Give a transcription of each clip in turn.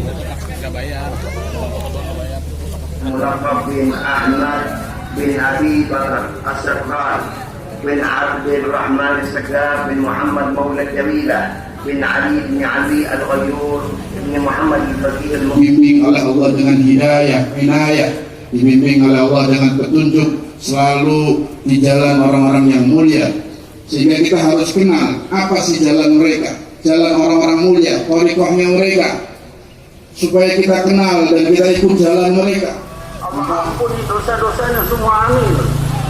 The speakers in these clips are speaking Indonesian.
Nggak bayar. Mulaqab bin Ahmad bin Abi Bakar As-Sarqan bin Abdul Rahman As-Sagaf bin Muhammad Maula Jamilah bin Ali bin Ali Al-Ghayyur bin Muhammad Al-Faqih Dibimbing oleh Allah dengan hidayah, inayah, dibimbing oleh Allah dengan petunjuk, selalu di jalan orang-orang yang mulia. Sehingga kita harus kenal apa sih jalan mereka, jalan orang-orang mulia, thariqahnya mereka, supaya kita kenal dan kita ikut jalan mereka. Allah ampuni dosa-dosanya semua, amin.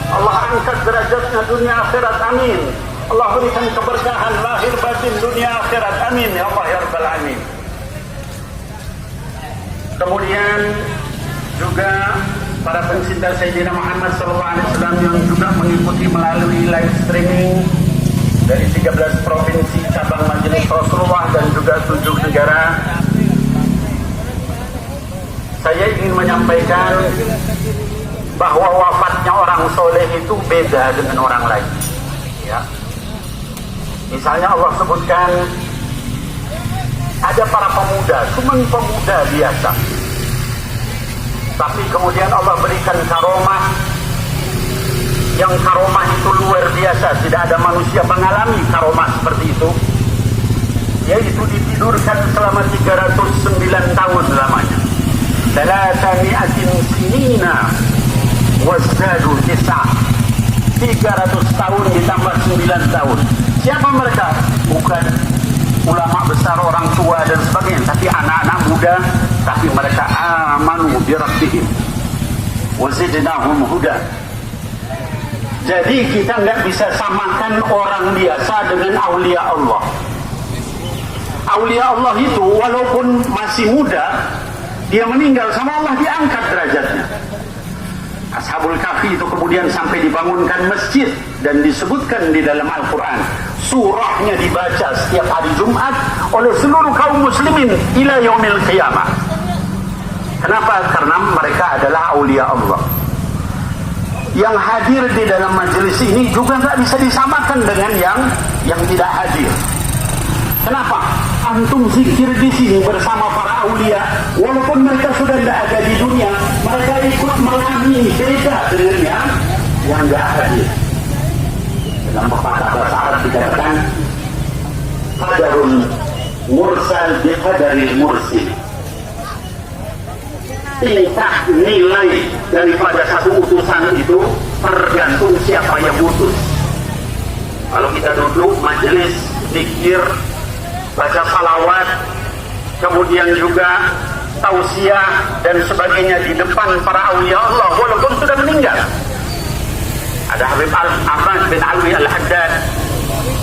Allah angkat derajatnya dunia akhirat, amin. Allah berikan keberkahan lahir batin dunia akhirat, amin ya Allah ya Rabbal alamin. Kemudian juga para pencinta Sayyidina Muhammad SAW yang juga mengikuti melalui live streaming dari 13 provinsi cabang Majelis Rasulullah dan juga 7 negara. Saya ingin menyampaikan bahwa wafatnya orang soleh itu beda dengan orang lain. Ya. Misalnya Allah sebutkan ada para pemuda, cuma pemuda biasa. Tapi kemudian Allah berikan karomah, yang karomah itu luar biasa, tidak ada manusia mengalami karomah seperti itu, yaitu ditidurkan selama 309 tahun lamanya. 300 sinina wazdadu tis'ah, 300 tahun ditambah 9 tahun. Siapa mereka? Bukan ulama besar, orang tua dan sebagainya, tapi anak-anak muda. Tapi mereka amanu bi rabbihim wa zidnahum huda. Jadi kita nggak bisa samakan orang biasa dengan aulia Allah. Aulia Allah itu walaupun masih muda, dia meninggal sama Allah diangkat derajatnya. Ashabul Kahfi itu kemudian sampai dibangunkan masjid dan disebutkan di dalam Al-Quran. Surahnya dibaca setiap hari Jumat oleh seluruh kaum muslimin ila yaumil qiyamah. Kenapa? Karena mereka adalah aulia Allah. Yang hadir di dalam majelis ini juga nggak bisa disamakan dengan yang tidak hadir. Kenapa? Antum zikir di sini bersama para aulia, walaupun mereka sudah tidak ada di dunia, mereka ikut mengalami beda dengan yang nggak hadir. Dalam pepatah bahasa Arab dikatakan, qadarul mursal biqadaril mursil. Tingkat nilai daripada satu utusan itu tergantung siapa yang utus. Kalau kita duduk majelis zikir, baca salawat, kemudian juga tausiah dan sebagainya di depan para aulia Allah walaupun sudah meninggal. Ada Habib Ahmad bin Alwi Al-Haddad,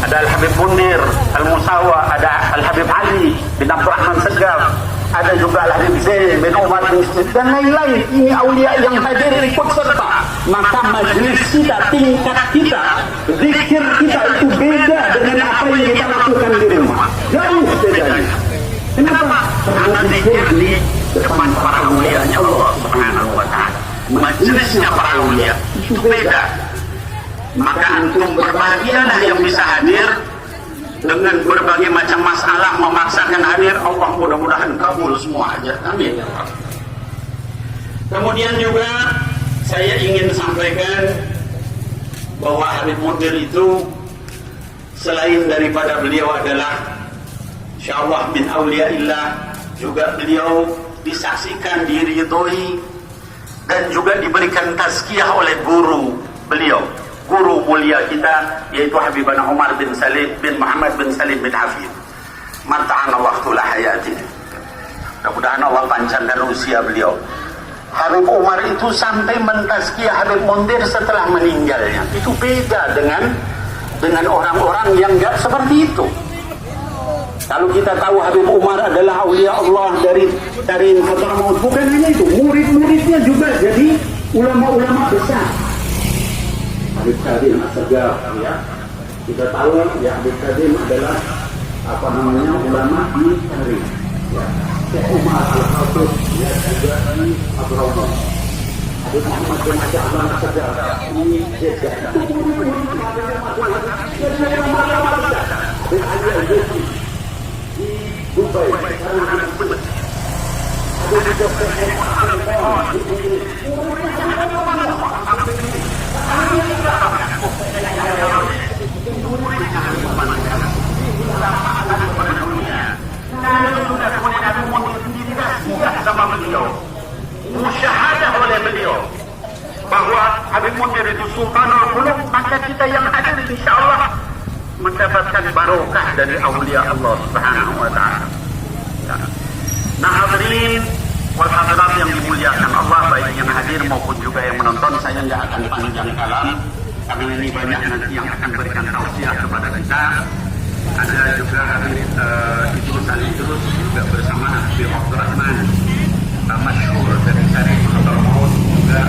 ada Al-Habib Munir Al-Musawa, ada Al-Habib Ali bin Abdurrahman Segaf, ada juga Al-Habib Zain bin Umar bin Smith dan lain-lain. Ini aulia yang hadir ikut serta. Maka majelis kita, tingkat kita, zikir kita itu beda dengan apa yang kita lakukan di rumah. Jauh bedanya. Kenapa? Karena zikir di depan para aulianya Allah Subhanahu wa ta'ala. Majelisnya para aulia itu beda. Maka antum berbahagialah yang bisa hadir dengan berbagai macam masalah memaksakan hadir. Allah mudah-mudahan kabul semua aja, amin. Kemudian juga saya ingin sampaikan bahwa Habib Munir itu selain daripada beliau adalah insyaallah min auliaillah, juga beliau disaksikan, diridhoi dan juga diberikan tazkiyah oleh guru beliau, guru mulia kita, yaitu Habibana Umar bin Salim bin Muhammad bin Salim bin Hafid. Mata'ana waqtul hayati. Mudah-mudahan Allah panjangkan usia beliau. Habib Umar itu sampai mentazkiyah Habib Munir setelah meninggalnya. Itu beda dengan orang-orang yang enggak seperti itu. Kalau kita tahu Habib Umar adalah aulia Allah dari Fathul Maut, bukan hanya itu, murid-muridnya juga jadi ulama-ulama besar. Habib Kadim As-Sagaf, ya. Kita tahu ya Habib Kadim adalah ulama di Tarikh. Ya. Syekh Umar Al-Khatib, ya, juga di Abdul Rahman. Habib Muhammad bin Ja'far As-Sagaf, ini Jeddah. Habib Ali Al-Jazi di Dubai, sekarang anak sama beliau, musyahadah oleh beliau bahwa Habib Munir itu Sultanul Qulub, maka kita yang hadir insyaallah mendapatkan barokah dari aulia Allah Subhanahu wa taala. Nah, hadirin wal hadirat yang dimuliakan Allah, baik yang hadir maupun juga yang menonton, saya tidak akan panjang kalam karena ini banyak nanti yang akan berikan tausiah kepada kita. Ada juga Habib Idrus juga bersama Habib Abdurrahman masyhur dari Syarif Hadramaut juga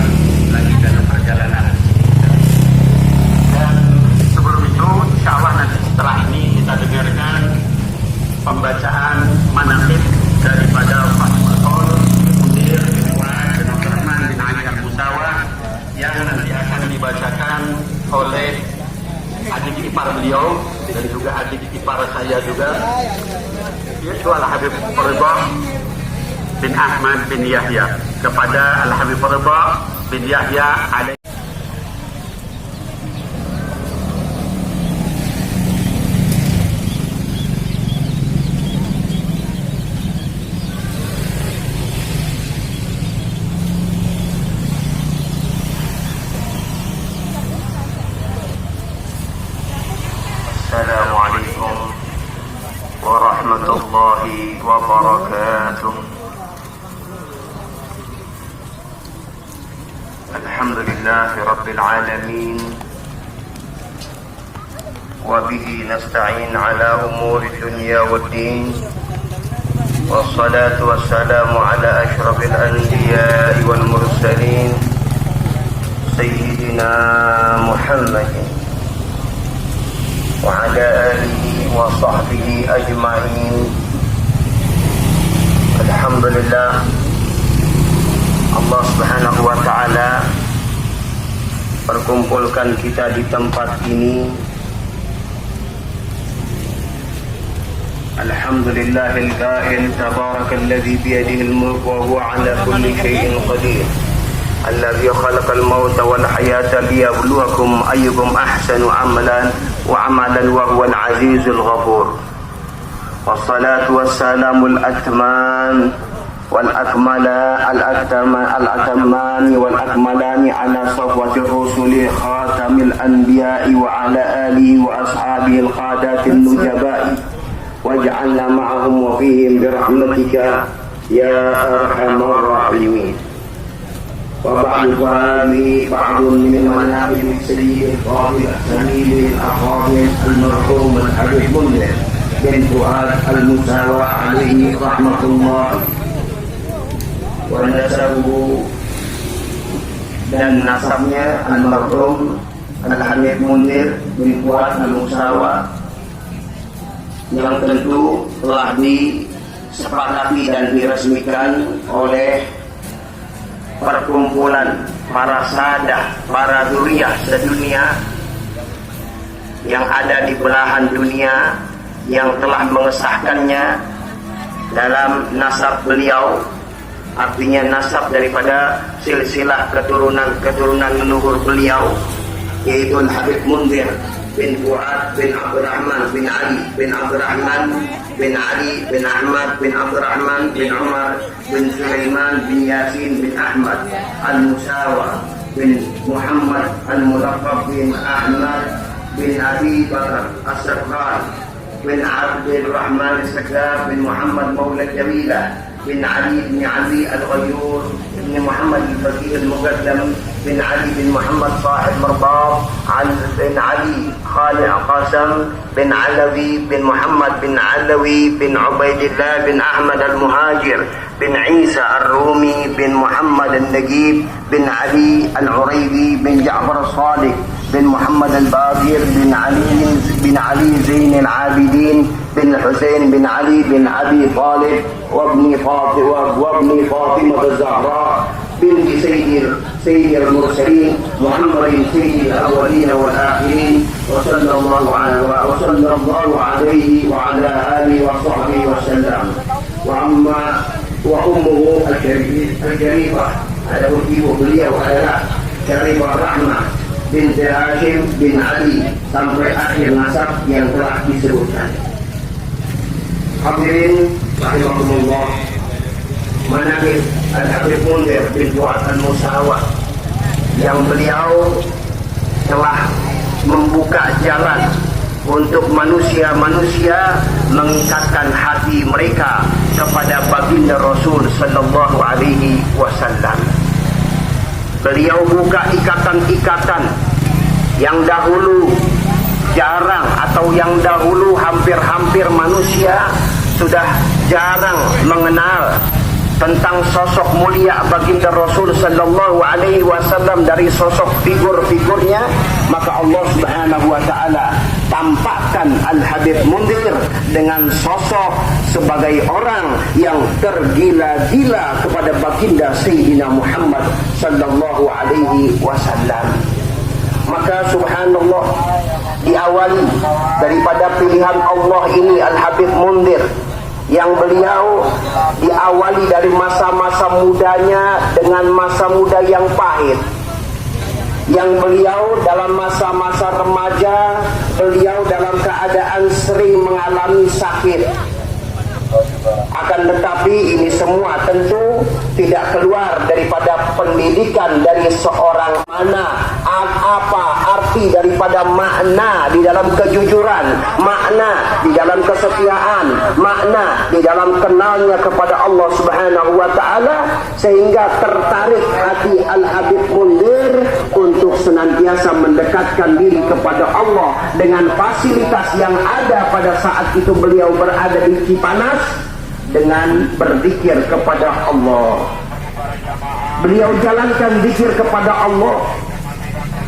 lagi dalam perjalanan. Dan sebelum itu insyaallah nanti setelah ini kita dengarkan pembacaan manaqib daripada Pak Sultan Munir bin Fuad bin Abdurrahman bin Ali Al-Musawa yang nanti akan dibacakan oleh adik ipar beliau dan juga adik ipar saya juga, yaitu Al-Habib Ridha bin Ahmad bin Yahya, kepada Al-Habib Ridha bin Yahya alaihi. Assalamualaikum warahmatullahi wabarakatuh. Alhamdulillahi rabbil alamin wa bihi nasta'in ala umuri dunya waddin, wassalatu wassalamu ala ashrafil anbiya'i wal mursalin sayyidina Muhammadin wa ala alihi wa sahbihi ajma'in. Alhamdulillah, Allah Subhanahu wa taala perkumpulkan kita di tempat ini. Alhamdulillahil qa'il tabarakalladzi biyadihi al-mulk wa huwa 'ala kulli syai'in qadir. Alladzi khalaqal mauta wal hayata liyabluwakum ayyukum ahsanu amalan wa amalan wa huwal 'azizul ghafur. Wassalatu wassalamul atman الأتمان والأكملان على صفوة الرسل خاتم الأنبياء وعلى آله وأصحابه القادات النجباء واجعلنا معهم وفيهم برحمتك يا أرحم الراحمين. وبعد فهذه بعض من مناقب السيد الفاضل سمير الأفاضل المرحوم الحبيب منير بن فؤاد المساوى عليه رحمة الله wanasabu, dan nasabnya almarhum Al-Habib Munir bin Fuad Al-Musawa yang tentu telah disepakati dan diresmikan oleh perkumpulan para sadah, para dzurriyyah sedunia yang ada di belahan dunia yang telah mengesahkannya dalam nasab beliau. Artinya nasab daripada silsilah keturunan leluhur beliau, yaitu Habib Munir bin Fuad bin Abdurrahman bin Ali bin Abdurrahman bin Ali bin Ahmad bin Abdurrahman bin Umar bin Sulaiman bin Yasin bin Ahmad Al-Musawa bin Muhammad Al-Mulaqqab bin Ahmad bin Abi Bakar As-Saqqar bin Abdul Rahman As-Saqqar bin Muhammad Maula Jamilah bin Ali bin Ali Al-Ghayyur bin Muhammad Al-Faqih Al-Muqaddam bin Ali bin Muhammad Sahib Marbab bin Ali Khalid Qasam bin Alawi bin Muhammad bin Alawi bin Ubaidillah bin Ahmad Al-Muhajir bin Isa Ar-Rumi bin Muhammad Al-Nagib bin Ali Al-Uraybi bin Ja'far Al-Sadiq bin Muhammad Al-Baqir bin Ali Zain Al-Abidin bin Husain bin Ali bin Abi Talib وابن فاطمة الزهراء بنت سيد المرسلين محمد سيد الأولين والآخرين وصلى الله عليه وعلى آله وصحبه وسلم. وأما wa ummuhu al-Jarifah. Adapun ibu beliau adalah Jarifah Rahmah binti Hashim bin Ali sampai akhir nasab yang telah disebutkan. Hadirin rahimakumullah, manaqib Al-Habib Mundhir bin Fuad Al-Musawwar yang beliau telah membuka jalan untuk manusia-manusia mengikatkan hati mereka kepada baginda Rasul sallallahu alaihi wasallam. Beliau buka ikatan-ikatan yang dahulu jarang atau yang dahulu hampir-hampir manusia sudah jarang mengenal tentang sosok mulia baginda Rasul sallallahu alaihi wasallam dari sosok figur-figurnya, maka Allah Subhanahu wa taala tampakkan Al-Habib Mundhir dengan sosok sebagai orang yang tergila-gila kepada baginda Sayyidina Muhammad sallallahu alaihi wasallam. Maka subhanallah, diawali daripada pilihan Allah ini Al-Habib Mundhir yang beliau diawali dari masa-masa mudanya dengan masa muda yang pahit, yang beliau dalam masa-masa remaja beliau dalam keadaan sering mengalami sakit. Akan tetapi ini semua tentu tidak keluar daripada pendidikan dari seorang mana apa arti daripada makna di dalam kejujuran, makna di dalam kesetiaan, makna di dalam kenalnya kepada Allah Subhanahu wa taala, sehingga tertarik hati Al-Habib Mundhir untuk senantiasa mendekatkan diri kepada Allah dengan fasilitas yang ada pada saat itu beliau berada di Cipanas, dengan berzikir kepada Allah. Beliau jalankan zikir kepada Allah.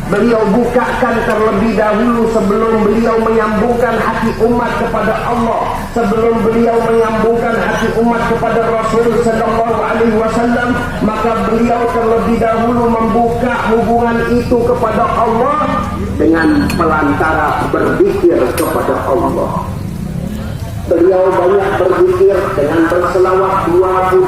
Beliau bukakan terlebih dahulu sebelum beliau menyambungkan hati umat kepada Allah, sebelum beliau menyambungkan hati umat kepada Rasul sallallahu alaihi wasallam, maka beliau terlebih dahulu membuka hubungan itu kepada Allah dengan pelantara berzikir kepada Allah. Beliau banyak berzikir dengan berselawat 22.000,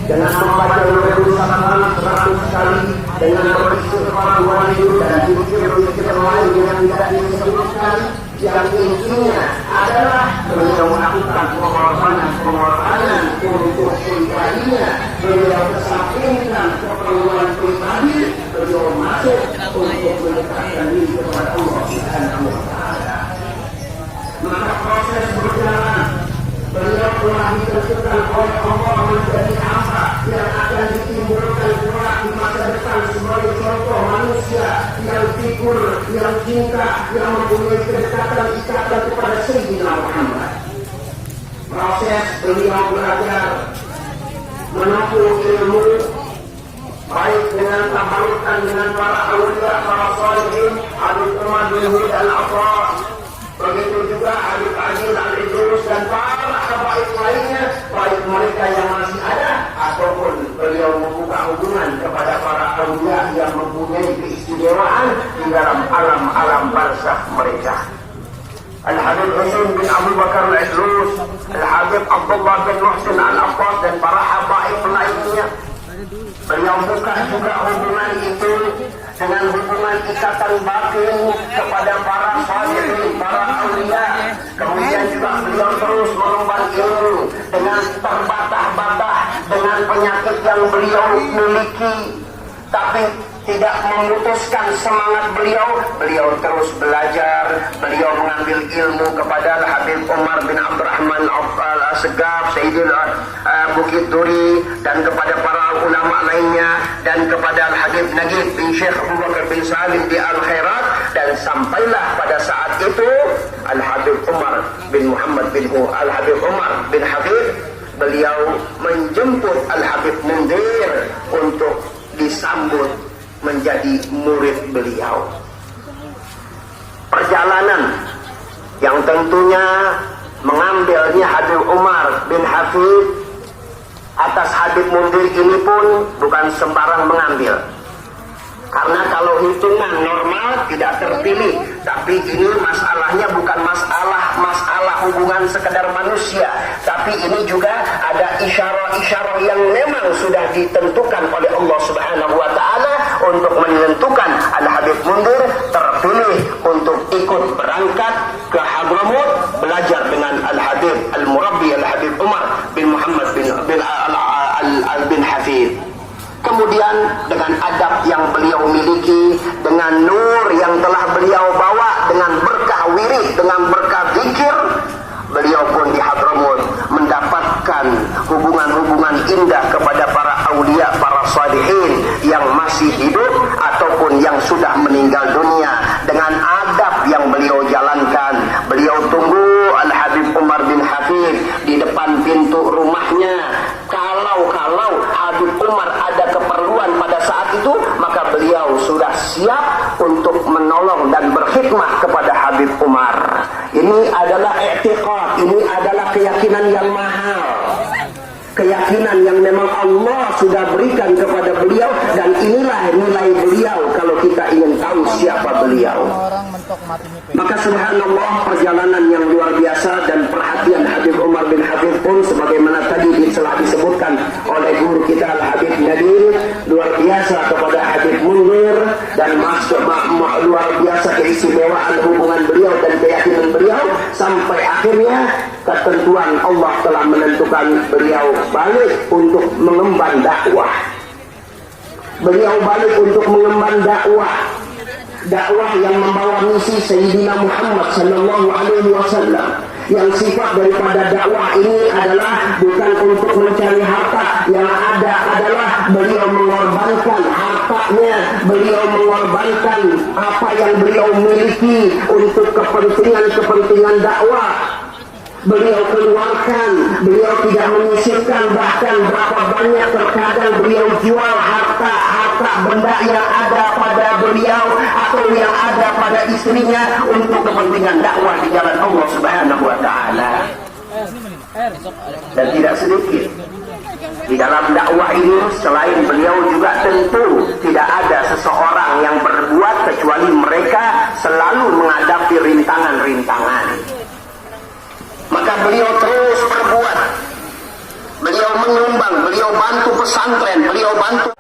dengan membaca 21 kali, dengan beristighfar 2.000 dan zikir-zikir lain yang tidak disebutkan, yang intinya adalah beliau melakukan pengorbanan untuk pribadinya. Beliau kesampingkan keperluan pribadi, beliau masuk untuk mendekatkan diri kepada Allah Subhanahu wa taala. Maka proses berjalan, beliau telah ditentukan oleh Allah menjadi apa yang akan ditimbulkan kelak di masa depan sebagai contoh manusia yang figur, yang cinta, yang mempunyai kedekatan ikatan kepada Sayyidina Muhammad. Proses beliau belajar menempuh ilmu, baik dengan tabarukan dengan para awliya, para sholihin, Habib Umar bin Husain Al-Afraq, begitu juga Habib Aziz Al-Idrus dan para habaib lainnya, baik mereka yang masih ada ataupun beliau membuka hubungan kepada para awliya yang mempunyai keistimewaan di dalam alam-alam barzakh mereka. Al-Habib Husain bin Abu Bakar Al-Idrus, Al-Habib Abdullah bin Muhsin Al-Abbas dan para habaib lainnya, beliau buka juga hubungan itu dengan hubungan ikatan batin kepada para salihin, para awliya. Kemudian juga beliau terus mengemban ilmu dengan terbatas-batas dengan penyakit yang beliau miliki, tapi tidak memutuskan semangat beliau. Beliau terus belajar, beliau mengambil ilmu kepada Habib Umar bin Abdurrahman Al-Asgaf, Sayyidul Bukit Duri, dan kepada para ulama lainnya, dan kepada Al-Habib Nagib bin Syekh Abu Bakar bin Salim di Al-Khairat, dan sampailah pada saat itu Al-Habib Umar bin Muhammad bin Al-Habib Umar bin Habib, beliau menjemput Al-Habib Mundhir untuk disambut menjadi murid beliau. Perjalanan yang tentunya mengambilnya Habib Umar bin Hafid atas Habib Mundhir ini pun bukan sembarang mengambil. Karena kalau hitungan normal tidak terpilih, tapi ini masalahnya bukan masalah hubungan sekedar manusia, tapi ini juga ada isyarah-isyarah yang memang sudah ditentukan oleh Allah Subhanahu wa taala untuk menentukan Al-Habib Mundir terpilih untuk ikut berangkat ke Hadramut belajar dengan Al-Habib Al-Murabbi Al-Habib Umar bin Muhammad bin Hafid. Kemudian dengan adab yang beliau miliki, dengan nur yang telah beliau bawa, dengan berkah wirid, dengan berkah zikir, beliau pun di Hadramut mendapatkan hubungan-hubungan indah kepada para aulia, para salihin yang masih hidup ataupun yang sudah meninggal dunia. Dengan adab yang beliau jalankan, beliau tunggu Al-Habib Umar bin Hafid di depan pintu rumahnya. Kalau Habib Umar ada keperluan pada saat itu, maka beliau sudah siap untuk menolong dan berkhidmat kepada Habib Umar. Ini adalah i'tiqad, ini adalah keyakinan yang mahal, keyakinan yang memang Allah sudah berikan kepada beliau, dan inilah nilai beliau kalau kita ingin tahu siapa beliau. Maka subhanallah, perjalanan yang luar biasa dan perhatian Habib Umar bin Hafid pun sebagaimana tadi telah disebutkan oleh guru kita Al-Habib Nadir, luar biasa kepada Habib Mundir, dan luar biasa keistimewaan hubungan beliau dan keyakinan beliau, sampai akhirnya ketentuan Allah telah menentukan beliau balik untuk mengemban dakwah. Beliau balik untuk mengemban dakwah yang membawa misi Sayyidina Muhammad sallallahu alaihi wasallam. Yang sifat daripada dakwah ini adalah bukan untuk mencari harta, yang ada adalah beliau mengorbankan hartanya, beliau mengorbankan apa yang beliau miliki untuk kepentingan dakwah. Beliau keluarkan, beliau tidak menyisihkan, bahkan berapa banyak terkadang beliau jual harta benda yang ada pada beliau atau yang ada pada istrinya untuk kepentingan dakwah di jalan Allah Subhanahu wa taala. Dan tidak sedikit di dalam dakwah ini, selain beliau juga tentu tidak ada seseorang yang berbuat kecuali mereka selalu menghadapi rintangan-rintangan. Maka beliau terus berbuat, beliau menyumbang, beliau bantu pesantren, beliau bantu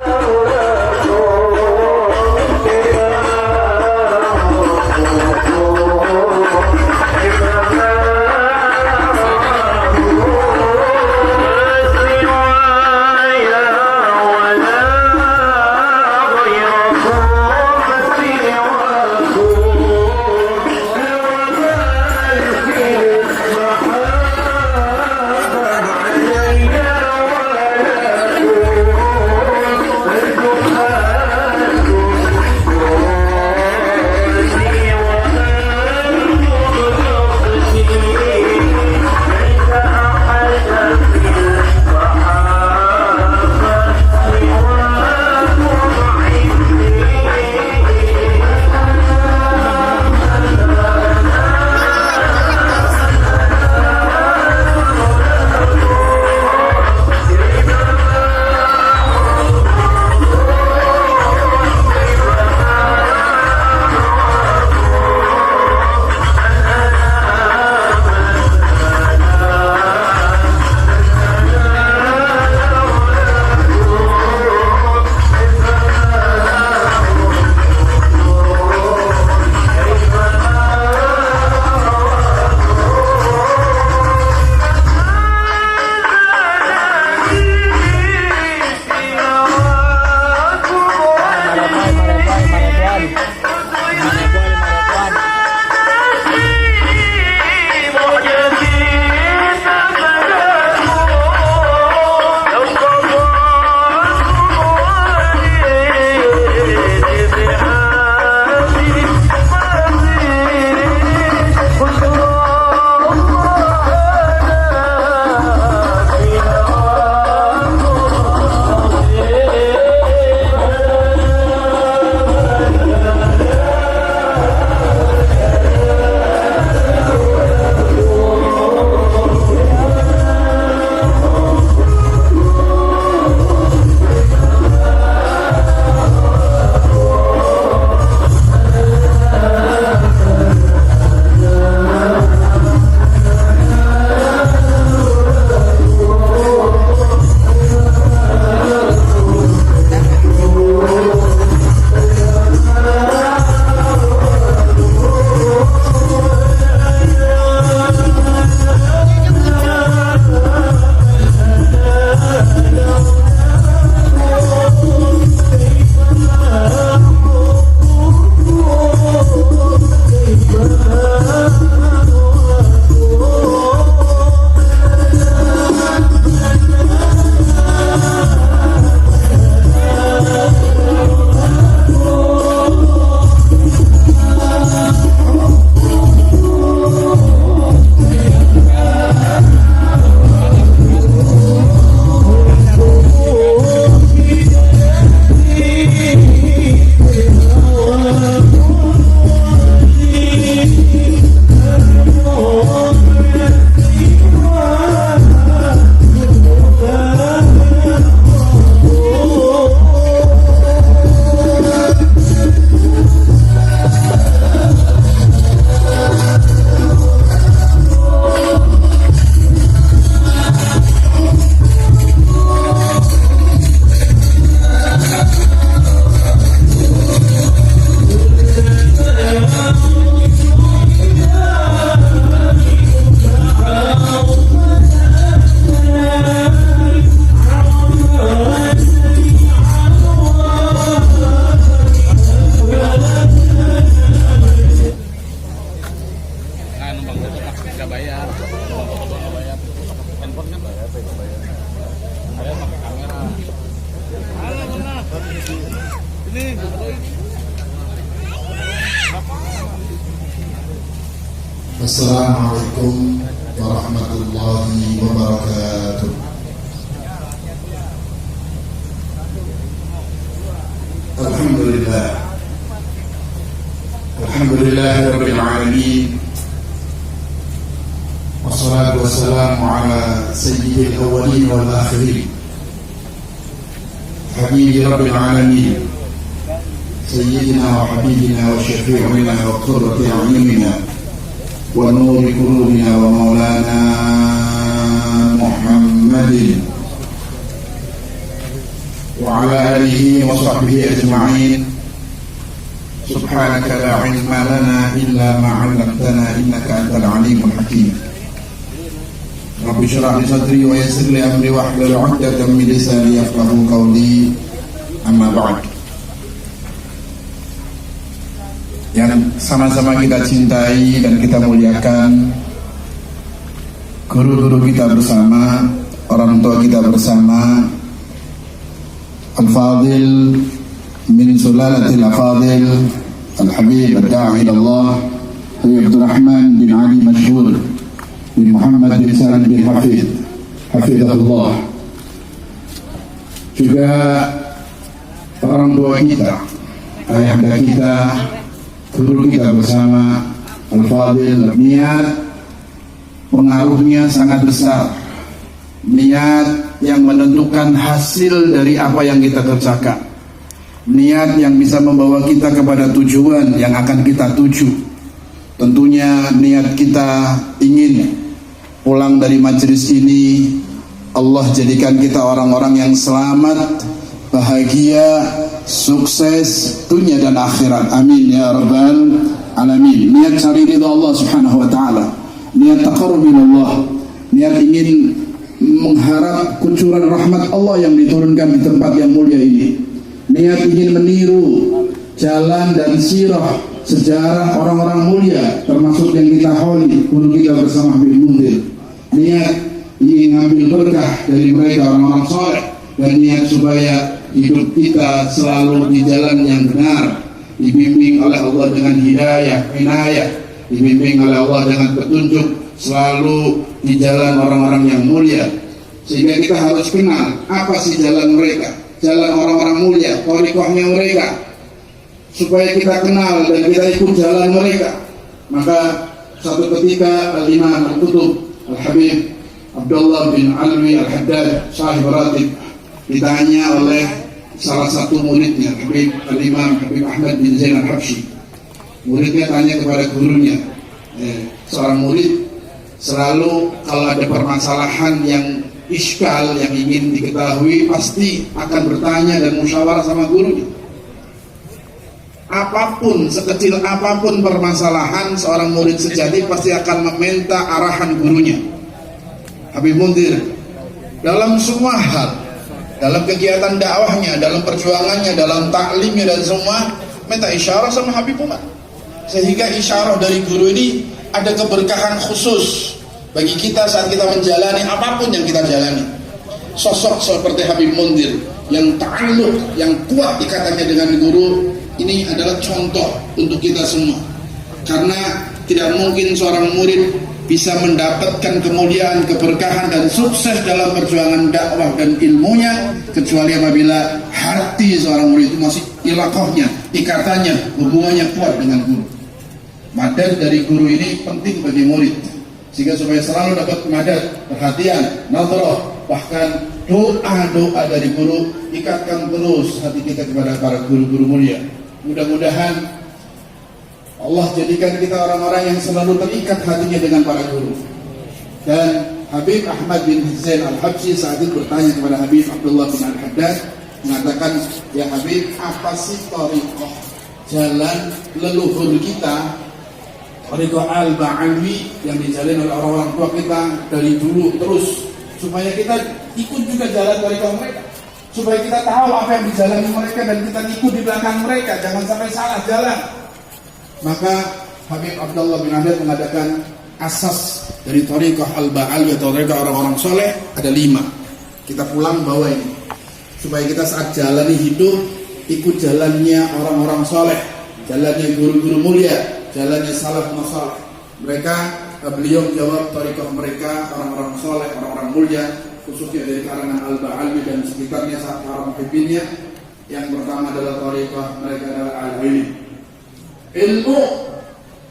Assalamualaikum warahmatullahi wabarakatuh. Alhamdulillah rabbil alamin. Wassalatu wassalamu ala sayyidil awwalin wal akhirin. Habibi rabbil alamin. Sayyidina wa habibina wa syafi'ina wa qurrati a'yunina wa nuri qulubina wa maulana Muhammadin wa ala alihi wa sahbihi ajma'in. Subhanaka la ilma lana illa ma 'allamtana innaka antal alimul hakim. Rabbi shrah li sadri wa yassir li amri wahlul 'uqdatam min lisani yafqahu qawli. Amma ba'd. Yang sama-sama kita cintai dan kita muliakan, guru-guru kita bersama, orang tua kita bersama, Al-Fadil min sulalatil Al-Fadil Al-Habib Ad-Da'i ilallah Habib Abdurrahman bin Ali Mashhur bin Muhammad bin Salim bin Hafidhullah. Juga orang tua kita, ayahanda kita, guru kita bersama, Al-Fadil. Niat pengaruhnya sangat besar. Niat yang menentukan hasil dari apa yang kita kerjakan. Niat yang bisa membawa kita kepada tujuan yang akan kita tuju. Tentunya niat kita ingin pulang dari majelis ini, Allah jadikan kita orang-orang yang selamat, bahagia, sukses dunia dan akhirat. Amin ya rabbal alamin. Niat cari ridha Allah subhanahu wa ta'ala, niat taqarrub ilallah, niat ingin mengharap kucuran rahmat Allah yang diturunkan di tempat yang mulia ini, niat ingin meniru jalan dan sirah sejarah orang-orang mulia, termasuk yang kita holi, guru kita bersama Habib Mundir. Niat ingin ngambil berkah dari mereka, orang-orang soleh, dan niat supaya hidup kita selalu di jalan yang benar, dibimbing oleh Allah dengan hidayah, inayah, dibimbing oleh Allah dengan petunjuk, selalu di jalan orang-orang yang mulia. Sehingga kita harus kenal apa sih jalan mereka, jalan orang-orang mulia, thariqahnya mereka, supaya kita kenal dan kita ikut jalan mereka. Maka satu ketika Al-Imam Al-Qutub Al-Habib Abdullah bin Alwi Al-Haddad Sahib Ratib ditanya oleh salah satu muridnya, Habib Al-Imam Habib Ahmad bin Zain Al-Habsyi. Muridnya tanya kepada gurunya, seorang murid selalu kalau ada permasalahan yang iskal, yang ingin diketahui, pasti akan bertanya dan musyawarah sama gurunya. Apapun, sekecil apapun permasalahan, seorang murid sejati pasti akan meminta arahan gurunya. Habib Mundir dalam semua hal, dalam kegiatan dakwahnya, dalam perjuangannya, dalam taklimnya dan semua, minta isyarah sama Habib Umar. Sehingga isyarah dari guru ini ada keberkahan khusus bagi kita saat kita menjalani apapun yang kita jalani. Sosok seperti Habib Mundir yang ta'alluq, yang kuat ikatannya dengan guru, ini adalah contoh untuk kita semua. Karena tidak mungkin seorang murid bisa mendapatkan kemuliaan, keberkahan dan sukses dalam perjuangan dakwah dan ilmunya kecuali apabila hati seorang murid itu masih ilaqahnya, ikatannya, hubungannya kuat dengan guru. Madad dari guru ini penting bagi murid, sehingga supaya selalu dapat madad, perhatian, nadrah, bahkan doa-doa dari guru. Ikatkan terus hati kita kepada para guru-guru mulia. Mudah-mudahan Allah jadikan kita orang-orang yang selalu terikat hatinya dengan para guru. Dan Habib Ahmad bin Zain Al-Habsyi saat itu bertanya kepada Habib Abdullah bin Al-Haddad, mengatakan, ya Habib, apa sih thariqah, jalan leluhur kita, thariqah Al-Ba'alwi yang dijalin oleh orang-orang tua kita dari dulu terus, supaya kita ikut juga jalan thariqah mereka, supaya kita tahu apa yang dijalani mereka dan kita ikut di belakang mereka, jangan sampai salah jalan. Maka Habib Abdullah bin Haddad mengadakan asas dari thariqah Al-Ba'alwi atau thariqah orang-orang soleh ada 5. Kita pulang bawa ini, supaya kita saat jalani hidup ikut jalannya orang-orang soleh, jalannya guru-guru mulia, jalannya salaf masalih. Mereka, beliau menjawab thariqah mereka, orang-orang soleh, orang-orang mulia, khususnya dari kalangan Al-Ba'alwi dan sekitarnya saat para muhibbinnya. Yang pertama adalah thariqah mereka adalah al-ilm. Ilmu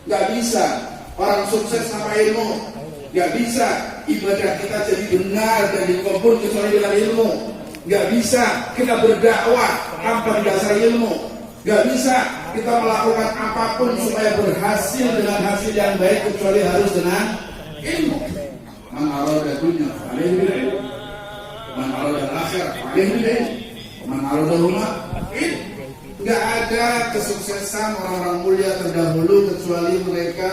gak bisa orang sukses tanpa ilmu, gak bisa ibadah kita jadi benar dan dikabul kecuali dengan ilmu, gak bisa kita berdakwah tanpa didasari ilmu, gak bisa kita melakukan apapun supaya berhasil dengan hasil yang baik kecuali harus dengan ilmu. Man arada dunya alaihi bil ilm, man arada akhirah alaihi bil ilm, man arada huma ilm. Gak ada kesuksesan orang-orang mulia terdahulu kecuali mereka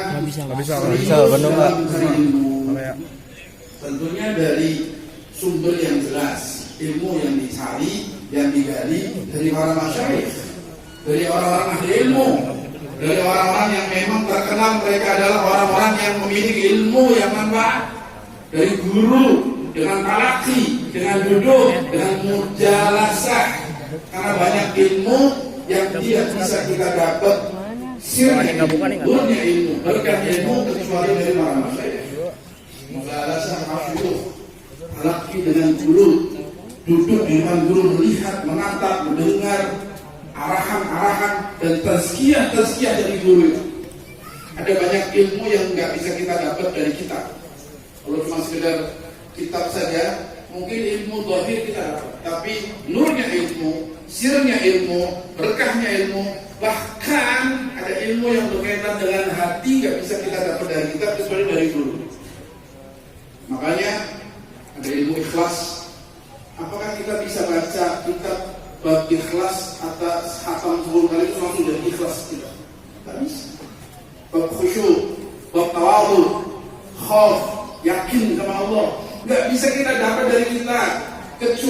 serius dalam mencari ilmu. Tentunya dari sumber yang jelas, ilmu yang dicari, yang digali dari para masyayikh, dari orang-orang ahli ilmu, dari orang-orang yang memang terkenal mereka adalah orang-orang yang memiliki ilmu yang manfaat, dari guru dengan talaki, dengan duduk, dengan mujalasah. Karena banyak ilmu yang tidak bisa kita dapat sirnya, nurnya ilmu, berkah ilmu kecuali dari para masyayikh. Mujalasah hafidhuh, talaki dengan guru, duduk di depan guru, melihat, menatap, mendengar arahan-arahan dan tazkiyah dari guru. Ada banyak ilmu yang nggak bisa kita dapat dari kitab. Kalau cuma sekedar kitab saja, mungkin ilmu zahir kita dapat, tapi nurnya ilmu, sirnya ilmu, berkahnya ilmu, bahkan ada ilmu yang berkaitan dengan hati nggak bisa kita dapat dari kitab kecuali dari guru. Makanya ada ilmu ikhlas. Apakah kita bisa baca kitab bab ikhlas atas khatam 10 kali itu langsung dari ikhlas? Tidak, tidak bisa. Bab khusyuk, bab tawadhu, khauf, yakin sama Allah, nggak bisa kita dapat dari kita kecuali